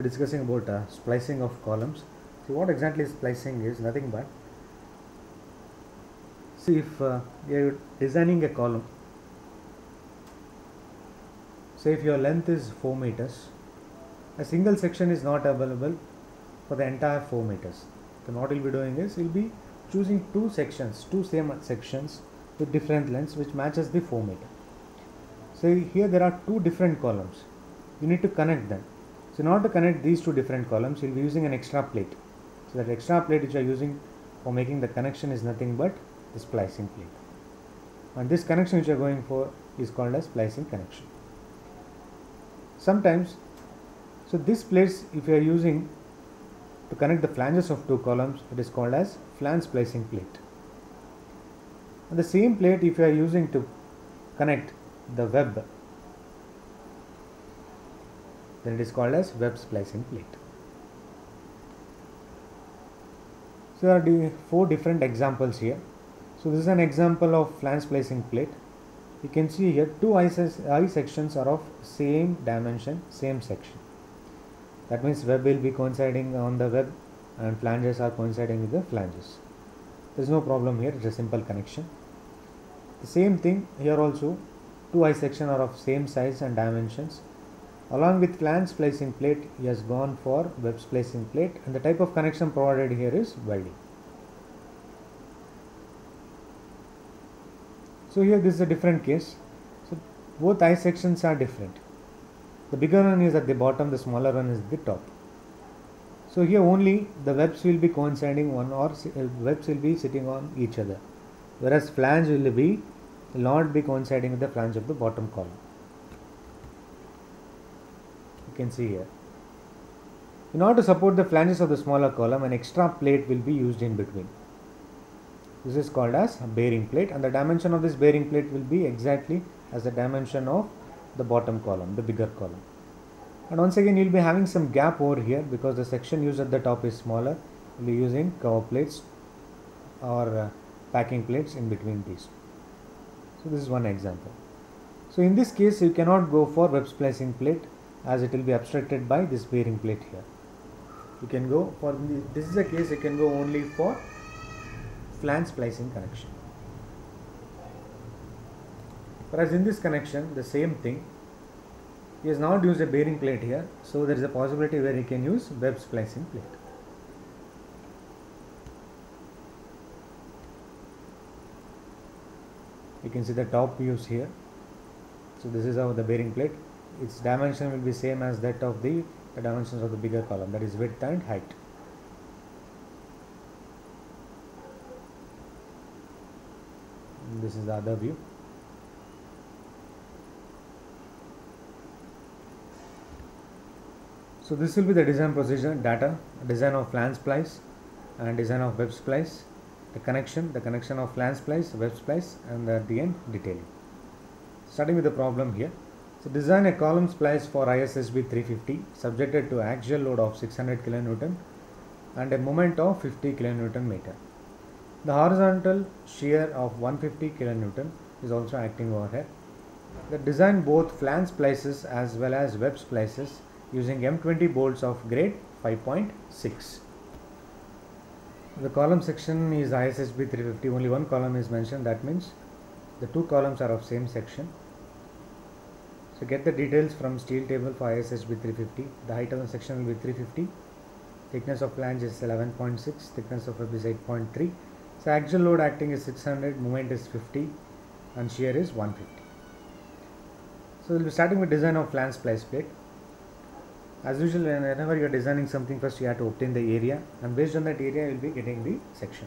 Discussing about splicing of columns. See, what exactly splicing is nothing but, see, if you're designing a column, say if your length is 4 meters, a single section is not available for the entire 4 meters. Then what we'll be doing is we'll be choosing two same sections with different lengths which matches the 4 meter. So here there are two different columns. You need to connect them. So in order to connect these two different columns, you'll be using an extra plate. So that extra plate which you are using for making the connection is nothing but the splicing plate. And this connection which you are going for is called as splicing connection. Sometimes, so this place if you are using to connect the flanges of two columns, it is called as flange splicing plate. And the same plate if you are using to connect the web, then it is called as web splicing plate. So there are four different examples here. So this is an example of flange splicing plate. You can see here two eye sections are of same dimension, same section. That means web will be coinciding on the web and flanges are coinciding with the flanges. There is no problem here, it is a simple connection. The same thing here also, two eye sections are of same size and dimensions. Along with flange splicing plate, he has gone for web splicing plate, and the type of connection provided here is welding. So here this is a different case. So both eye sections are different. The bigger one is at the bottom, the smaller one is at the top. So here only the webs will be coinciding webs will be sitting on each other, whereas flange will not be coinciding with the flange of the bottom column. You can see here. In order to support the flanges of the smaller column, an extra plate will be used in between. This is called as a bearing plate, and the dimension of this bearing plate will be exactly as the dimension of the bottom column, the bigger column. And once again you will be having some gap over here because the section used at the top is smaller. You will be using cover plates or packing plates in between these. So this is one example. So in this case you cannot go for web splicing plate as it will be obstructed by this bearing plate here. You can go for this is the case, you can go only for flange splicing connection. Whereas in this connection, the same thing, he has not used a bearing plate here, so there is a possibility where he can use web splicing plate. You can see the top views here. So this is how the bearing plate, its dimension will be same as that of the dimensions of the bigger column, that is width and height. And this is the other view. So this will be the design procedure, data, design of flange splice and design of web splice, the connection of flange splice, web splice, and at the end detailing. Starting with the problem here. So design a column splice for ISHB 350 subjected to axial load of 600 kN and a moment of 50 kN. The horizontal shear of 150 kN is also acting over here. The design both flange splices as well as web splices using M20 bolts of grade 5.6. The column section is ISHB 350, only one column is mentioned, that means the two columns are of same section. So get the details from steel table for ISHB 350. The height of the section will be 350, thickness of flange is 11.6, thickness of web is 8.3. So axial load acting is 600, moment is 50 and shear is 150. So we will be starting with design of flange splice plate. As usual, whenever you are designing something, first you have to obtain the area, and based on that area you will be getting the section.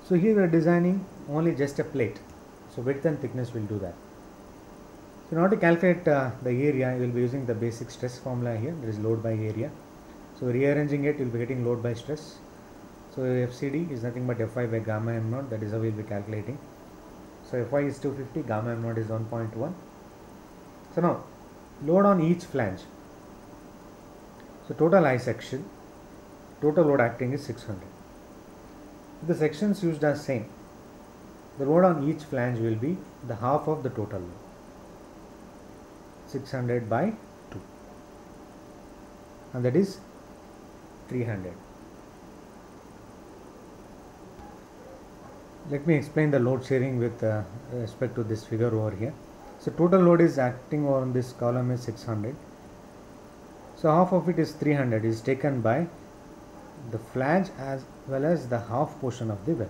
So here we are designing only just a plate, so width and thickness will do that. So in order to calculate the area, you will be using the basic stress formula here, there is load by area. So rearranging it, you will be getting load by stress. So FCD is nothing but Fy by gamma m naught, that is how we will be calculating. So Fy is 250, gamma m naught is 1.1. So now, load on each flange. So total eye section, total load acting is 600. If the sections used are same, the load on each flange will be the half of the total load, 600 by 2. and that is 300. Let me explain the load sharing with respect to this figure over here. So total load is acting on this column is 600. So half of it is 300 is taken by the flange as well as the half portion of the web.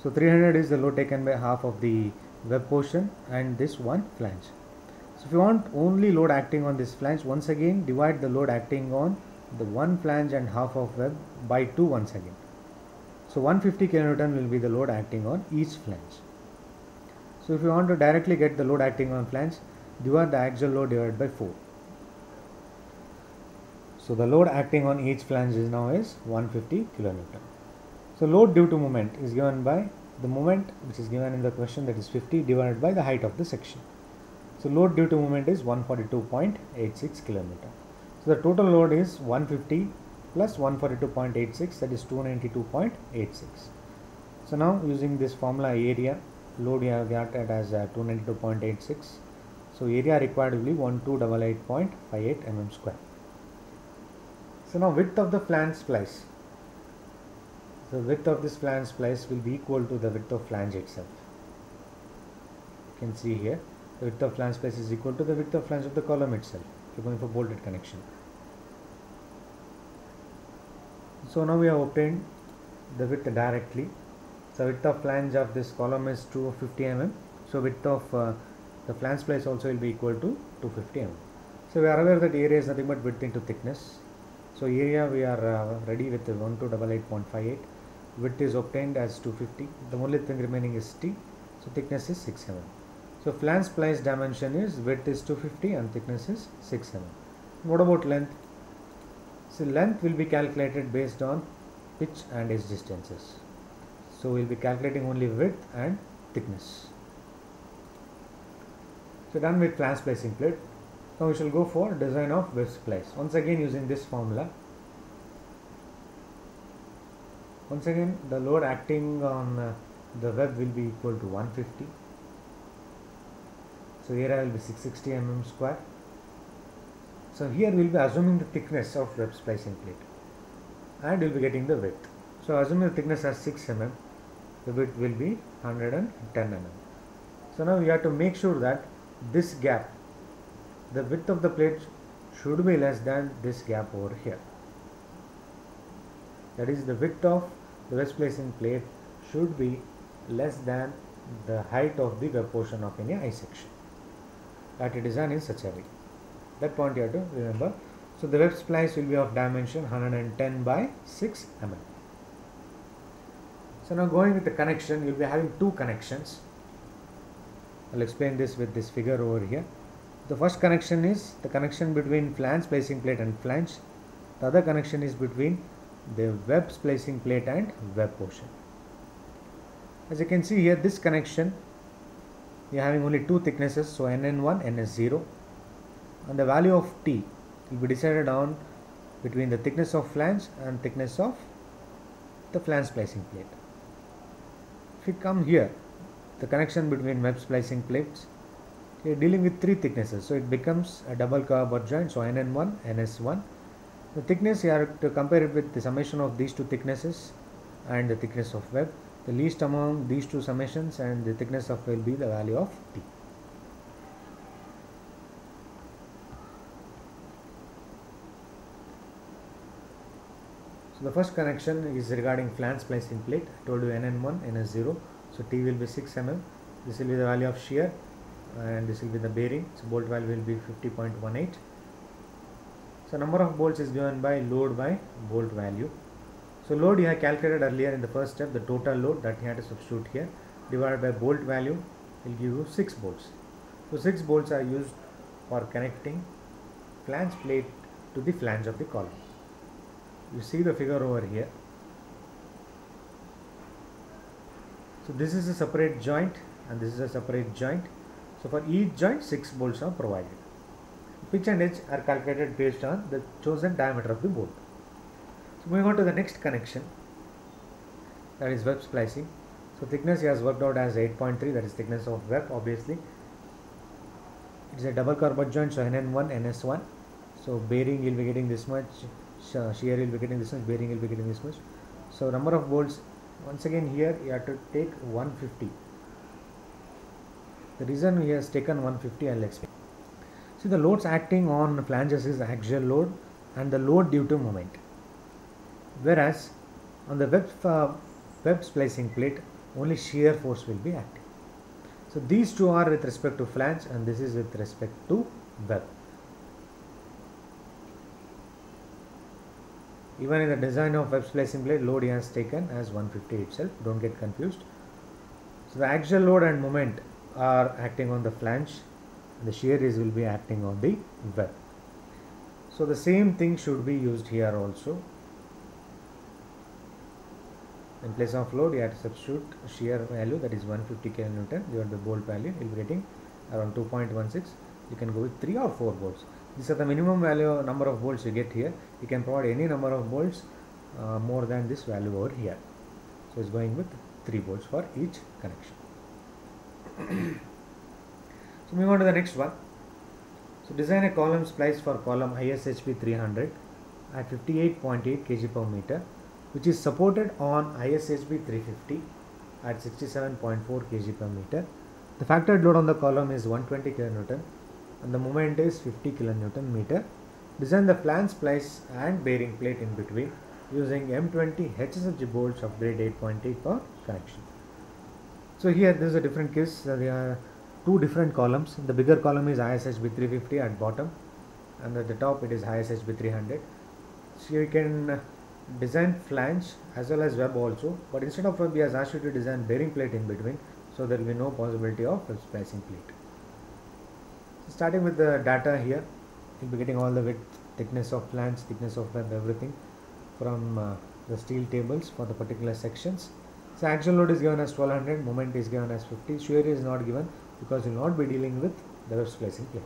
So 300 is the load taken by half of the web portion and this one flange. So if you want only load acting on this flange, once again divide the load acting on the one flange and half of web by 2 once again. So 150 kN will be the load acting on each flange. So if you want to directly get the load acting on flange, divide the axial load divided by 4. So the load acting on each flange is now is 150 kN. So load due to moment is given by the moment which is given in the question, that is 50 divided by the height of the section. So load due to moment is 142.86 kN. So the total load is 150 plus 142.86, that is 292.86. So now using this formula area, load you have got it as 292.86. So area required will be 1288.58 mm square. So now width of the flange splice. The width of this flange splice will be equal to the width of flange itself. You can see here the width of flange splice is equal to the width of flange of the column itself if you're going for bolted connection. So now we have obtained the width directly. So width of flange of this column is 250 mm. So width of the flange splice also will be equal to 250 mm. So we are aware that area is nothing but width into thickness. So area we are ready with 1288.58. Width is obtained as 250. The only thing remaining is T. So thickness is 6 mm. So flange splice dimension is width is 250 and thickness is 6 mm. What about length? So length will be calculated based on pitch and edge distances. So we will be calculating only width and thickness. So done with flange splicing plate. Now we shall go for design of web splice. Once again using this formula. Once again the load acting on the web will be equal to 150. So area will be 660 mm square. So here we will be assuming the thickness of web splicing plate and we will be getting the width. So assuming the thickness as 6 mm, the width will be 110 mm. So now we have to make sure that this gap, the width of the plate should be less than this gap over here. That is, the width of the web splicing plate should be less than the height of the web portion of any I section. That design in such a way. That point you have to remember. So the web splice will be of dimension 110 by 6 mm. So now going with the connection, you will be having two connections. I will explain this with this figure over here. The first connection is the connection between flange splicing plate and flange. The other connection is between the web splicing plate and web portion. As you can see here, this connection, we are having only two thicknesses, so NN1, NS0, and the value of T will be decided on between the thickness of flange and thickness of the flange splicing plate. If we come here, the connection between web splicing plates, we are dealing with three thicknesses, so it becomes a double cover butt joint, so NN1, NS1. The thickness, you have to compare it with the summation of these two thicknesses and the thickness of web. The least among these two summations and the thickness of will be the value of T. So the first connection is regarding flange splicing plate. I told you NN1, NS0. So T will be 6 mm. This will be the value of shear and this will be the bearing. So bolt value will be 50.18. So number of bolts is given by load by bolt value. So load you have calculated earlier in the first step, the total load that you have to substitute here, divided by bolt value will give you 6 bolts. So 6 bolts are used for connecting flange plate to the flange of the column. You see the figure over here. So this is a separate joint and this is a separate joint. So for each joint 6 bolts are provided. Pitch and edge are calculated based on the chosen diameter of the bolt. So moving on to the next connection, that is web splicing. So thickness he has worked out as 8.3, that is thickness of web obviously. It is a double cover butt joint, so NN1, NS1. So bearing will be getting this much, shear will be getting this much, bearing will be getting this much. So number of bolts, once again here you have to take 150. The reason he has taken 150 I will explain. See, the loads acting on flanges is axial load and the load due to moment. Whereas on the web splicing plate only shear force will be acting. So these two are with respect to flange and this is with respect to web. Even in the design of web splicing plate, load he has taken as 150 itself, don't get confused. So the axial load and moment are acting on the flange, the shear is will be acting on the web. So the same thing should be used here also. In place of load, you have to substitute shear value, that is 150 kN divided by bolt value. You will be getting around 2.16. You can go with 3 or 4 bolts. These are the minimum value number of bolts you get here. You can provide any number of bolts more than this value over here. So it's going with 3 bolts for each connection. So moving on to the next one. So design a column splice for column ISHB 300 at 58.8 kg per meter, which is supported on ISHB 350 at 67.4 kg per meter. The factored load on the column is 120 kN and the moment is 50 kN meter. Design the flange splice and bearing plate in between using M20 HSFG bolts of grade 8.8 per connection. So here this is a different case. There are two different columns. The bigger column is ISHB 350 at bottom and at the top it is ISHB 300. So you can design flange as well as web also, but instead of web he has asked you to design bearing plate in between, so there will be no possibility of web splicing plate. So starting with the data here, you will be getting all the width, thickness of flange, thickness of web, everything from the steel tables for the particular sections. So axial load is given as 1200, moment is given as 50, shear is not given because you will not be dealing with the web splicing plate.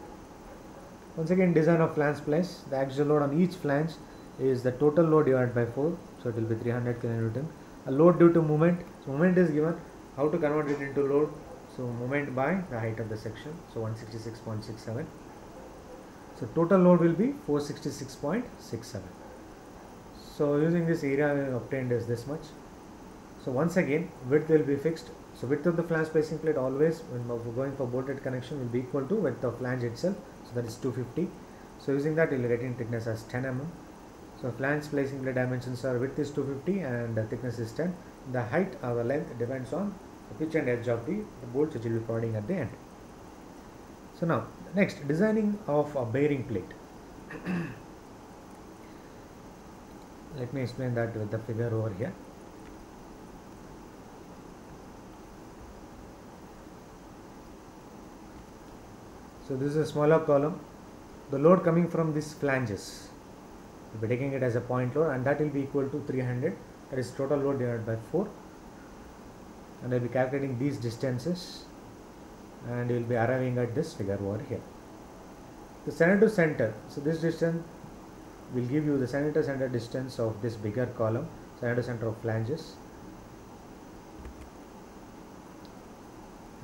Once again, design of flange splice, the axial load on each flange is the total load divided by 4, so it will be 300 kN. A load due to moment, so moment is given, how to convert it into load, so moment by the height of the section, so 166.67. So total load will be 466.67. So using this area obtained is this much. So once again, width will be fixed. So width of the flange splicing plate always when we're going for bolted connection will be equal to width of flange itself, so that is 250. So using that you will get in thickness as 10 mm. So flange splicing plate dimensions are width is 250 and the thickness is 10. The height or the length depends on the pitch and edge of the bolts which you will be providing at the end. So now next, designing of a bearing plate. Let me explain that with the figure over here. So this is a smaller column. The load coming from these flanges, we'll be taking it as a point load and that will be equal to 300, that is total load divided by 4, and I'll be calculating these distances and you will be arriving at this figure over here. The center to center, so this distance will give you the center to center distance of this bigger column, center to center of flanges,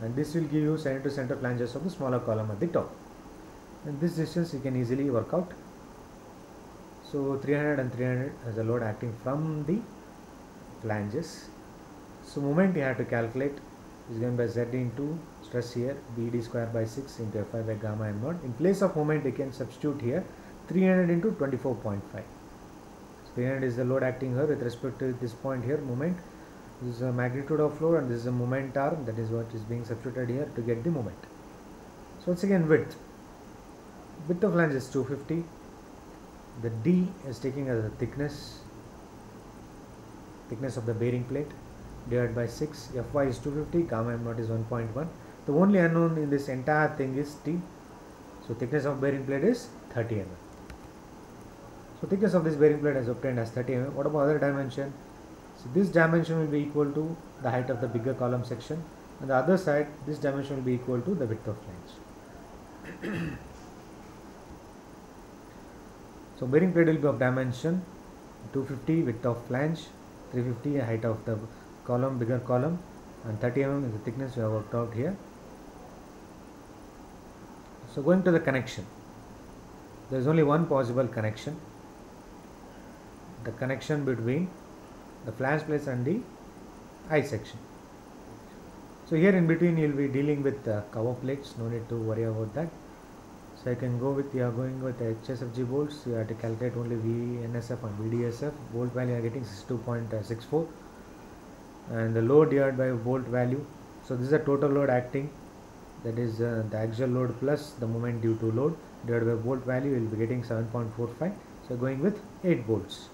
and this will give you center to center flanges of the smaller column at the top, and this distance you can easily work out. So 300 and 300 as a load acting from the flanges. So moment you have to calculate is given by Z into stress here BD square by 6 into Fi by gamma m naught. In place of moment you can substitute here 300 into 24.5. So 300 is the load acting here with respect to this point here, moment. This is the magnitude of load and this is the moment arm, that is what is being substituted here to get the moment. So once again, width of flange is 250. The D is taking as the thickness of the bearing plate divided by 6. Fy is 250, gamma m naught is 1.1. The only unknown in this entire thing is T. So thickness of bearing plate is 30 mm. So thickness of this bearing plate is obtained as 30 mm. What about other dimension? So this dimension will be equal to the height of the bigger column section, and the other side this dimension will be equal to the width of flange. So bearing plate will be of dimension 250, width of flange 350, height of the column, bigger column, and 30 mm is the thickness we have worked out here. So going to the connection. there is only one possible connection, the connection between the flange plates and the eye section. So here in between you will be dealing with cover plates, no need to worry about that. So I can go with, you are going with HSFG bolts, you have to calculate only VNSF and VDSF. Bolt value you are getting 62.64 and the load divided by bolt value. So this is the total load acting, that is the axial load plus the moment due to load divided by bolt value, you will be getting 7.45. So going with 8 bolts.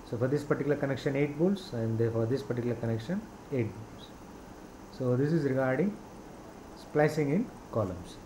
So for this particular connection 8 bolts, and for this particular connection 8 bolts. So this is regarding splicing in columns.